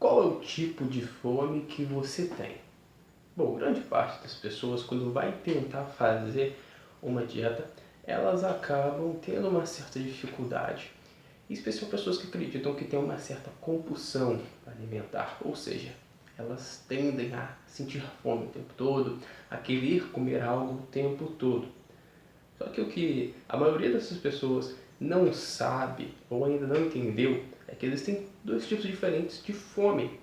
Qual é o tipo de fome que você tem? Bom, grande parte das pessoas, quando vai tentar fazer uma dieta, elas acabam tendo uma certa dificuldade. Especialmente pessoas que acreditam que tem uma certa compulsão alimentar, ou seja, elas tendem a sentir fome o tempo todo, a querer comer algo o tempo todo. Só que o que a maioria dessas pessoas não sabe ou ainda não entendeu é que existem dois tipos diferentes de fome.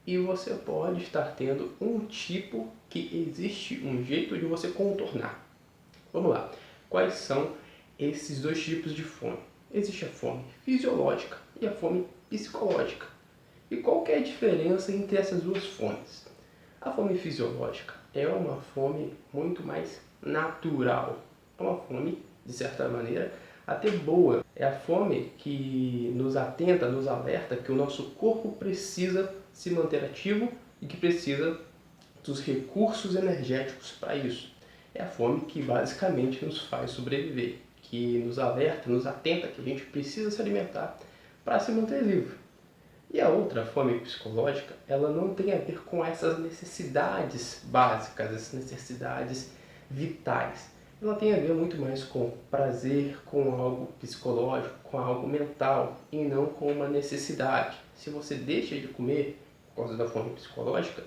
E você pode estar tendo um tipo que existe um jeito de você contornar. Vamos lá. Quais são esses dois tipos de fome? Existe a fome fisiológica e a fome psicológica. E qual que é a diferença entre essas duas fomes? A fome fisiológica é uma fome muito mais natural. É uma fome, de certa maneira, até boa. É a fome que nos atenta, nos alerta que o nosso corpo precisa se manter ativo e que precisa dos recursos energéticos para isso. É a fome que basicamente nos faz sobreviver, que nos alerta, nos atenta que a gente precisa se alimentar para se manter vivo. E a outra fome psicológica, ela não tem a ver com essas necessidades básicas, essas necessidades vitais. Ela tem a ver muito mais com prazer, com algo psicológico, com algo mental e não com uma necessidade. Se você deixa de comer por causa da fome psicológica,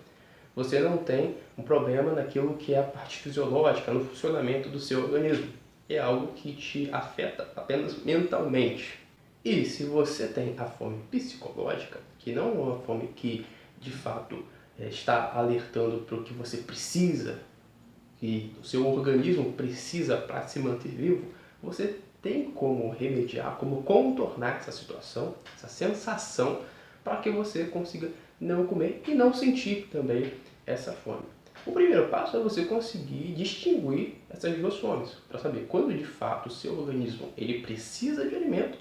você não tem um problema naquilo que é a parte fisiológica, no funcionamento do seu organismo. É algo que te afeta apenas mentalmente. E se você tem a fome psicológica, que não é uma fome que de fato está alertando para o que você precisa, que o seu organismo precisa para se manter vivo, você tem como remediar, como contornar essa situação, essa sensação, para que você consiga não comer e não sentir também essa fome. O primeiro passo é você conseguir distinguir essas duas fomes, para saber quando de fato o seu organismo ele precisa de alimento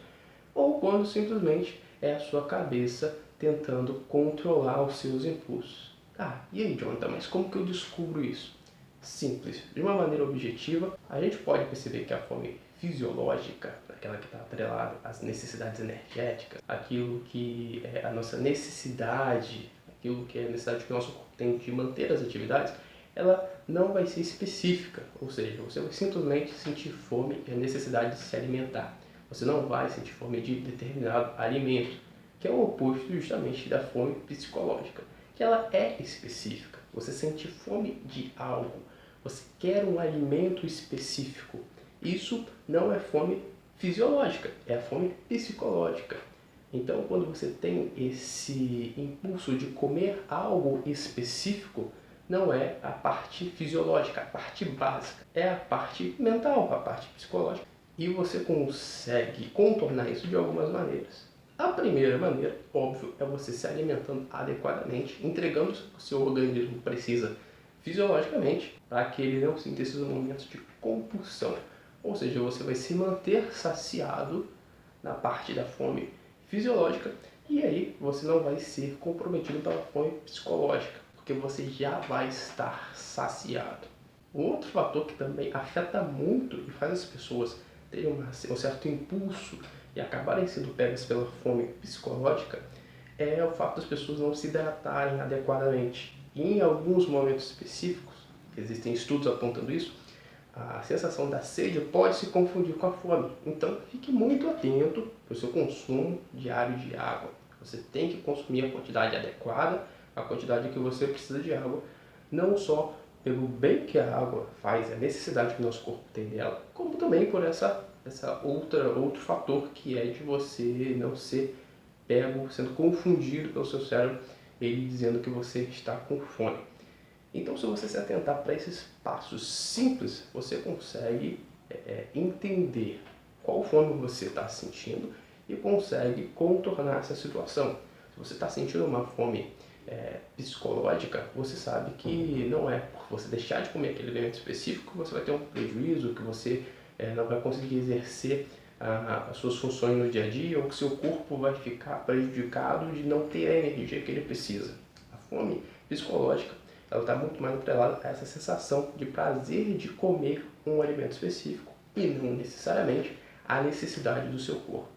ou quando simplesmente é a sua cabeça tentando controlar os seus impulsos. Ah, e aí, Jonathan, mas como que eu descubro isso? Simples, de uma maneira objetiva, a gente pode perceber que a fome fisiológica, aquela que está atrelada às necessidades energéticas, aquilo que é a nossa necessidade, aquilo que é a necessidade que o nosso corpo tem de manter as atividades, ela não vai ser específica, ou seja, você vai simplesmente sentir fome e a necessidade de se alimentar. Você não vai sentir fome de determinado alimento, que é o oposto justamente da fome psicológica, que ela é específica. Você sente fome de algo, você quer um alimento específico. Isso não é fome fisiológica, é a fome psicológica. Então, quando você tem esse impulso de comer algo específico, não é a parte fisiológica, a parte básica, é a parte mental, a parte psicológica. E você consegue contornar isso de algumas maneiras. A primeira maneira, óbvio, é você se alimentando adequadamente, entregando o que o seu organismo precisa fisiologicamente, para que ele não sinta esses momentos de compulsão. Ou seja, você vai se manter saciado na parte da fome fisiológica e aí você não vai ser comprometido pela fome psicológica, porque você já vai estar saciado. Um outro fator que também afeta muito e faz as pessoas terem um certo impulso e acabarem sendo pegas pela fome psicológica é o fato das pessoas não se hidratarem adequadamente. E em alguns momentos específicos, existem estudos apontando isso, a sensação da sede pode se confundir com a fome. Então fique muito atento para o seu consumo diário de água. Você tem que consumir a quantidade adequada, a quantidade que você precisa de água, não só pelo bem que a água faz, a necessidade que o nosso corpo tem dela, como também por outro fator que é de você não ser pego, sendo confundido pelo seu cérebro, ele dizendo que você está com fome. Então, se você se atentar para esses passos simples, você consegue entender qual fome você está sentindo e consegue contornar essa situação. Se você está sentindo uma fome psicológica, você sabe que não é por você deixar de comer aquele alimento específico que você vai ter um prejuízo, que você não vai conseguir exercer as suas funções no dia a dia, ou que seu corpo vai ficar prejudicado de não ter a energia que ele precisa. A fome psicológica, ela está muito mais atrelada a essa sensação de prazer de comer um alimento específico e não necessariamente a necessidade do seu corpo.